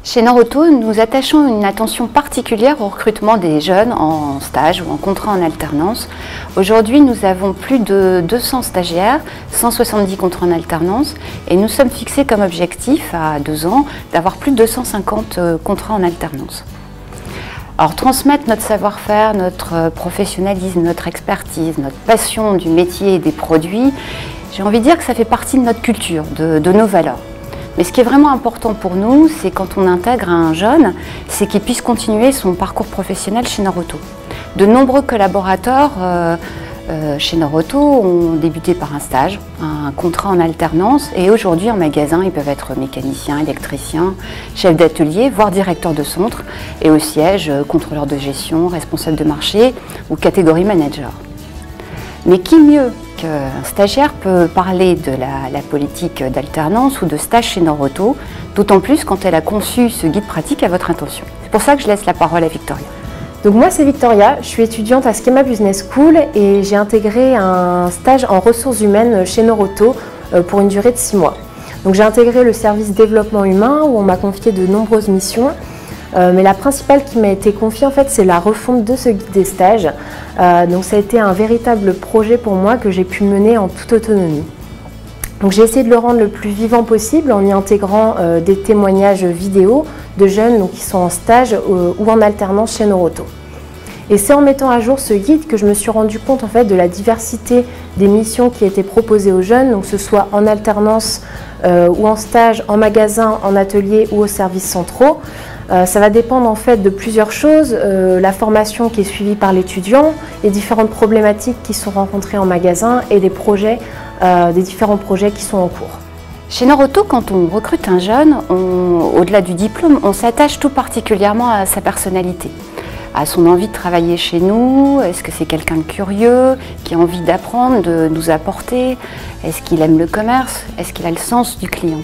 Chez Noroto, nous attachons une attention particulière au recrutement des jeunes en stage ou en contrat en alternance. Aujourd'hui, nous avons plus de 200 stagiaires, 170 contrats en alternance et nous sommes fixés comme objectif à 2 ans d'avoir plus de 250 contrats en alternance. Alors, transmettre notre savoir-faire, notre professionnalisme, notre expertise, notre passion du métier et des produits, j'ai envie de dire que ça fait partie de notre culture, de nos valeurs. Mais ce qui est vraiment important pour nous, c'est quand on intègre un jeune, c'est qu'il puisse continuer son parcours professionnel chez Noroto. De nombreux collaborateurs chez Noroto ont débuté par un stage, un contrat en alternance, et aujourd'hui en magasin, ils peuvent être mécaniciens, électriciens, chefs d'atelier, voire directeurs de centre, et au siège, contrôleurs de gestion, responsables de marché ou catégorie manager. Mais qui mieux qu'un stagiaire peut parler de la politique d'alternance ou de stage chez Noroto, d'autant plus quand elle a conçu ce guide pratique à votre intention. C'est pour ça que je laisse la parole à Victoria. Donc moi c'est Victoria, je suis étudiante à Schema Business School et j'ai intégré un stage en ressources humaines chez Noroto pour une durée de 6 mois. Donc j'ai intégré le service développement humain où on m'a confié de nombreuses missions. Mais la principale qui m'a été confiée en fait, c'est la refonte de ce guide des stages. Donc ça a été un véritable projet pour moi que j'ai pu mener en toute autonomie. Donc j'ai essayé de le rendre le plus vivant possible en y intégrant des témoignages vidéo de jeunes donc, qui sont en stage ou en alternance chez Noroto. Et c'est en mettant à jour ce guide que je me suis rendu compte en fait, de la diversité des missions qui étaient proposées aux jeunes, donc que ce soit en alternance ou en stage, en magasin, en atelier ou aux services centraux. Ça va dépendre en fait de plusieurs choses, la formation qui est suivie par l'étudiant, les différentes problématiques qui sont rencontrées en magasin et des différents projets qui sont en cours. Chez Noroto, quand on recrute un jeune, au-delà du diplôme, on s'attache tout particulièrement à sa personnalité, à son envie de travailler chez nous. Est-ce que c'est quelqu'un de curieux, qui a envie d'apprendre, de nous apporter? Est-ce qu'il aime le commerce? Est-ce qu'il a le sens du client?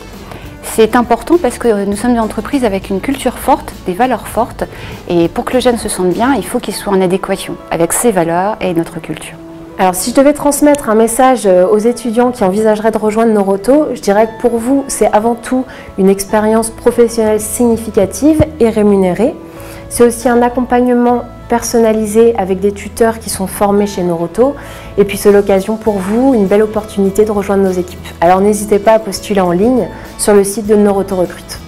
C'est important parce que nous sommes une entreprise avec une culture forte, des valeurs fortes, et pour que le jeune se sente bien, il faut qu'il soit en adéquation avec ses valeurs et notre culture. Alors si je devais transmettre un message aux étudiants qui envisageraient de rejoindre Noroto, je dirais que pour vous, c'est avant tout une expérience professionnelle significative et rémunérée. C'est aussi un accompagnement personnalisé avec des tuteurs qui sont formés chez Noroto. Et puis c'est l'occasion pour vous, une belle opportunité de rejoindre nos équipes. Alors n'hésitez pas à postuler en ligne sur le site de Noroto Recrute.